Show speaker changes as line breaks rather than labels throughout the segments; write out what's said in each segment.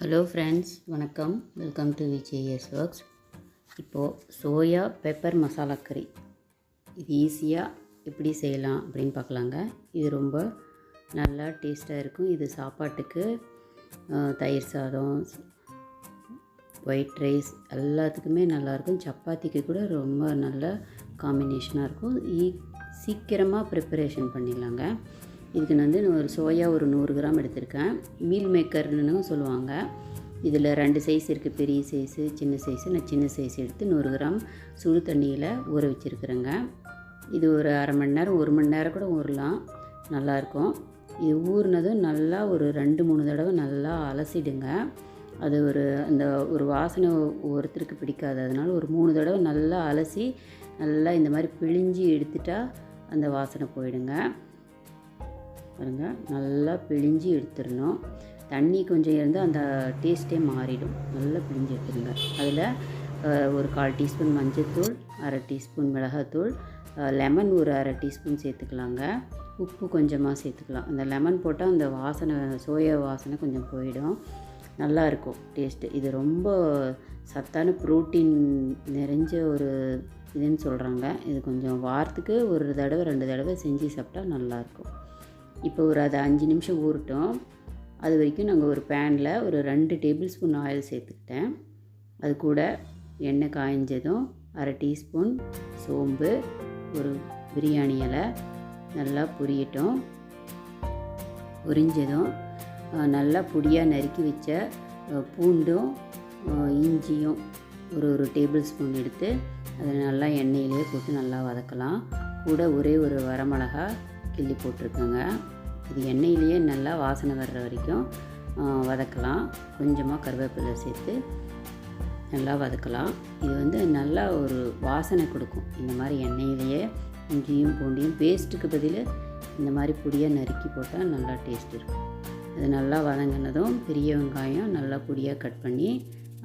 Hello friends, வணக்கம். Welcome to VJS works. இப்போது soya pepper masala கறி இது ஈஸியாக எப்படி செய்யலாம் அப்படின்னு பார்க்கலாங்க. இது ரொம்ப நல்லா டேஸ்ட்டாக இருக்கும். இது சாப்பாட்டுக்கு, தயிர் சாதம், ஒயிட் ரைஸ் எல்லாத்துக்குமே நல்லாயிருக்கும். சப்பாத்திக்கு கூட ரொம்ப நல்ல காம்பினேஷனாக இருக்கும். சீக்கிரமாக ப்ரிப்பரேஷன் பண்ணிடலாங்க. இதுக்கு நான் ஒரு சோயா ஒரு 100 கிராம் எடுத்திருக்கேன். மீல் மேக்கர்னு சொல்லுவாங்க. இதில் 2 சைஸ் இருக்குது, பெரிய சைஸு, சின்ன சைஸு. நான் சின்ன சைஸ் எடுத்து 100 கிராம் சுடு தண்ணியில் ஊற வச்சுருக்குறேங்க. இது ஒரு அரை மணி நேரம் 1 மணி நேரம் கூட ஊறலாம், நல்லாயிருக்கும். இது ஊறினதும் நல்லா ஒரு 2-3 தடவை நல்லா அலசிடுங்க. அது அந்த ஒரு வாசனை ஒருத்தருக்கு பிடிக்காது, அதனால் ஒரு 3 தடவை நல்லா அலசி நல்லா இந்த மாதிரி பிழிஞ்சி எடுத்துட்டா அந்த வாசனை போயிடுங்க. பாருங்க, நல்லா பிழிஞ்சி எடுத்துடணும். தண்ணி கொஞ்சம் இருந்தால் அந்த டேஸ்ட்டே மாறிடும். நல்லா பிழிஞ்சி எடுத்துருங்க. அதில் ஒரு 1/4 டீஸ்பூன் மஞ்சள்தூள், அரை டீஸ்பூன் மிளகாத்தூள், லெமன் ஒரு அரை டீஸ்பூன் சேர்த்துக்கலாங்க. உப்பு கொஞ்சமாக சேர்த்துக்கலாம். அந்த லெமன் போட்டால் அந்த வாசனை, சோயா வாசனை கொஞ்சம் போயிடும், நல்லாயிருக்கும் டேஸ்ட்டு. இது ரொம்ப சத்தான ப்ரோட்டீன் நிறைஞ்ச ஒரு இதுன்னு சொல்கிறாங்க. இது கொஞ்சம் வாரத்துக்கு ஒரு தடவை 2 தடவை செஞ்சு சாப்பிட்டா நல்லாயிருக்கும். இப்போ அது 5 நிமிஷம் ஊறட்டும். அது வரைக்கும் நாங்கள் ஒரு பேனில் ஒரு 2 டேபிள் ஸ்பூன் ஆயில் சேர்த்துக்கிட்டேன். அது கூட எண்ணெய் காய்ஞ்சதும் அரை டீஸ்பூன் சோம்பு, ஒரு பிரியாணி இலை நல்லா பொரியட்டும். பொரிஞ்சதும் நல்லா பொடியாக நறுக்கி வச்ச பூண்டும் இஞ்சியும் ஒரு டேபிள் ஸ்பூன் எடுத்து அதை நல்லா எண்ணெயிலே போட்டு நல்லா வதக்கலாம். கூட ஒரே ஒரு வரமிளகா கிள்ளி போட்டிருக்கேங்க. இது எண்ணெயிலேயே நல்லா வாசனை வர்ற வரைக்கும் வதக்கலாம். கொஞ்சமாக கருவேப்பிலை சேர்த்து நல்லா வதக்கலாம். இது நல்லா ஒரு வாசனை கொடுக்கும். இந்த மாதிரி எண்ணெயிலேயே இஞ்சியும் பூண்டியும் பேஸ்ட்டுக்கு பதில் இந்த மாதிரி பொடியாக நறுக்கி போட்டால் நல்லா டேஸ்ட் இருக்கும். அது நல்லா வதங்கினதும் பெரிய வெங்காயம் நல்லா பொடியாக கட் பண்ணி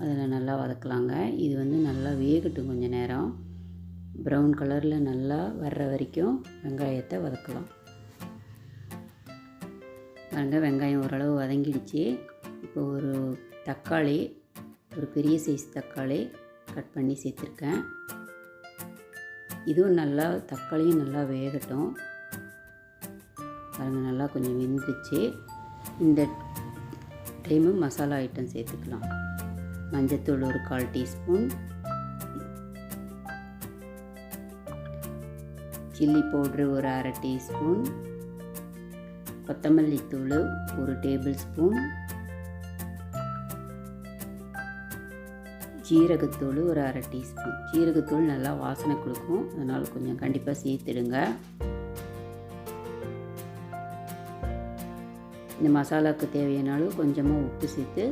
அதில் நல்லா வதக்கலாங்க. இது நல்லா வேகட்டும். கொஞ்சம் நேரம் ப்ரௌன் கலரில் நல்லா வர்ற வரைக்கும் வெங்காயத்தை வதக்கலாம். வெங்காயம் ஓரளவு வதங்கிடுச்சு. இப்போ ஒரு தக்காளி, ஒரு பெரிய சைஸ் தக்காளி கட் பண்ணி சேர்த்துருக்கேன். இதுவும் நல்லா, தக்காளியும் நல்லா வேகட்டும். பாருங்கள், நல்லா கொஞ்சம் வெந்துச்சு. இந்த டைமு மசாலா ஐட்டம் சேர்த்துக்கலாம். மஞ்சத்தூள் ஒரு 1/4 டீஸ்பூன், சில்லி பவுட்ரு ஒரு அரை டீஸ்பூன், கொத்தமல்லி தூள் ஒரு டேபிள் ஸ்பூன், ஜீரகத்தூள் ஒரு அரை டீஸ்பூன். ஜீரகத்தூள் நல்லா வாசனை கொடுக்கும், அதனால் கொஞ்சம் கண்டிப்பாக சேர்த்துடுங்க. இந்த மசாலாவுக்கு தேவையான அளவு கொஞ்சமாக உப்பு சேர்த்து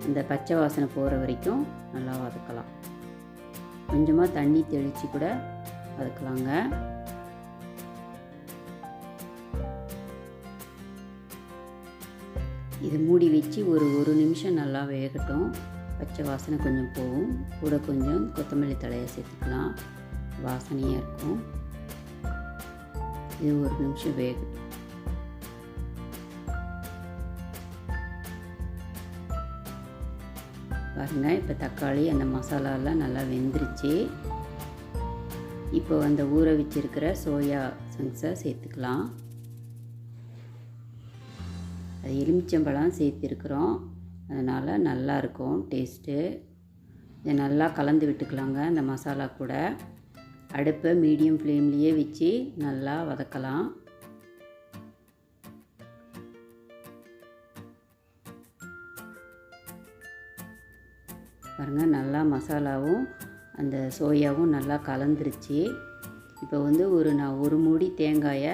இந்த பச்சை வாசனை போகிற வரைக்கும் நல்லா வதக்கலாம். கொஞ்சமாக தண்ணி தெளித்து கூட வதக்கலாங்க. இது மூடி வச்சு ஒரு நிமிஷம் நல்லா வேகட்டும். பச்சை வாசனை கொஞ்சம் போகும். கூட கொஞ்சம் கொத்தமல்லி தழையை சேர்த்துக்கலாம், வாசனையாக இருக்கும். இது 1 நிமிஷம் வேகட்டும். பாருங்கள், இப்போ தக்காளி அந்த மசாலாலாம் நல்லா வெந்துருச்சு. இப்போ அந்த ஊற வச்சிருக்கிற சோயா சங்க்ஸை சேர்த்துக்கலாம். அது எலுமிச்சம்பழம் சேர்த்துருக்குறோம், அதனால் நல்லாயிருக்கும் டேஸ்ட்டு. இதை நல்லா கலந்து விட்டுக்கலாங்க அந்த மசாலா கூட. அடுப்பை மீடியம் ஃப்ளேம்லேயே வச்சு நல்லா வதக்கலாம். பாருங்கள், நல்லா மசாலாவும் அந்த சோயாவும் நல்லா கலந்துருச்சு. இப்போ நான் ஒரு மூடி தேங்காயை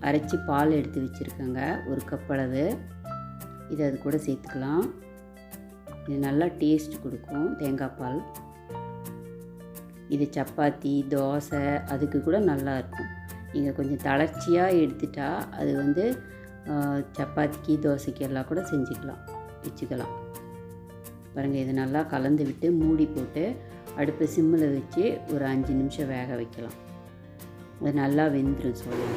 அரைச்சி பால் எடுத்து வச்சுருக்கேங்க, 1 கப் அளவு. இது அது கூட சேர்த்துக்கலாம். இது நல்லா டேஸ்ட் கொடுக்கும் தேங்காய் பால். இது சப்பாத்தி, தோசை அதுக்கு கூட நல்லாயிருக்கும். நீங்கள் கொஞ்சம் தளர்ச்சியாக எடுத்துட்டா அது சப்பாத்திக்கு, தோசைக்கு எல்லாம் கூட வச்சுக்கலாம். பாருங்கள், இது நல்லா கலந்து விட்டு மூடி போட்டு அடுப்பை சிம்மில் வச்சு ஒரு 5 நிமிஷம் வேக வைக்கலாம். அது நல்லா வெந்துடும் சோயா.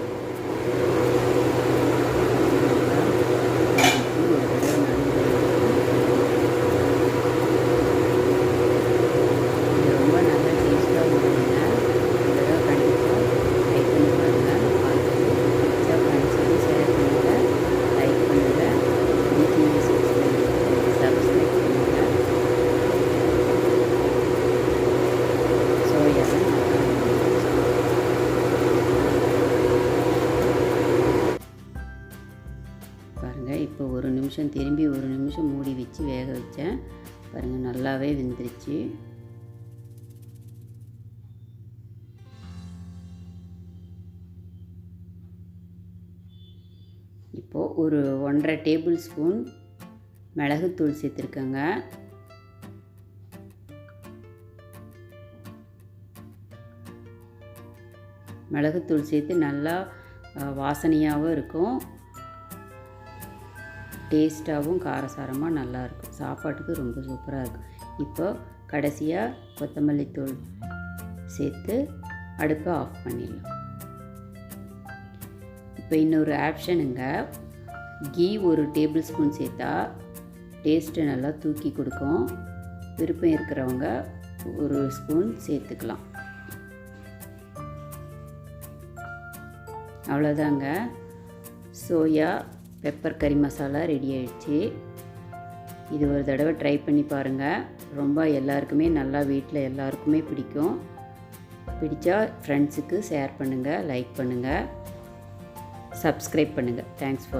இப்போ ஒரு நிமிஷம் திரும்பி ஒரு நிமிஷம் மூடி வச்சு வேக வச்சேன். பாருங்கள் நல்லாவே வெந்துருச்சு. இப்போது ஒரு 1½ டேபிள் ஸ்பூன் மிளகுத்தூள் சேர்த்துருக்கேங்க. மிளகுத்தூள் சேர்த்து நல்லா வாசனையாகவும் இருக்கும், டேஸ்ட்டாகவும் காரசாரமாக நல்லாயிருக்கும். சாப்பாட்டுக்கு ரொம்ப சூப்பராக இருக்கும். இப்போ கடைசியாக கொத்தமல்லி தூள் சேர்த்து அடுப்பை ஆஃப் பண்ணிடலாம். இப்போ இன்னொரு ஆப்ஷனுங்க, கீ ஒரு டேபிள் ஸ்பூன் சேர்த்தா டேஸ்ட்டு நல்லா தூக்கி கொடுக்கும். விருப்பம் இருக்கிறவங்க ஒரு ஸ்பூன் சேர்த்துக்கலாம். அவ்வளோதாங்க, சோயா பெப்பர் கறி மசாலா ரெடி ஆயிடுச்சு. இது ஒரு தடவை ட்ரை பண்ணி பாருங்கள். ரொம்ப எல்லாருக்குமே நல்லா வீட்டில் எல்லாருக்குமே பிடிக்கும். பிடிச்சா ஃப்ரெண்ட்ஸுக்கு ஷேர் பண்ணுங்கள், லைக் பண்ணுங்கள், சப்ஸ்கிரைப் பண்ணுங்கள். Thanks for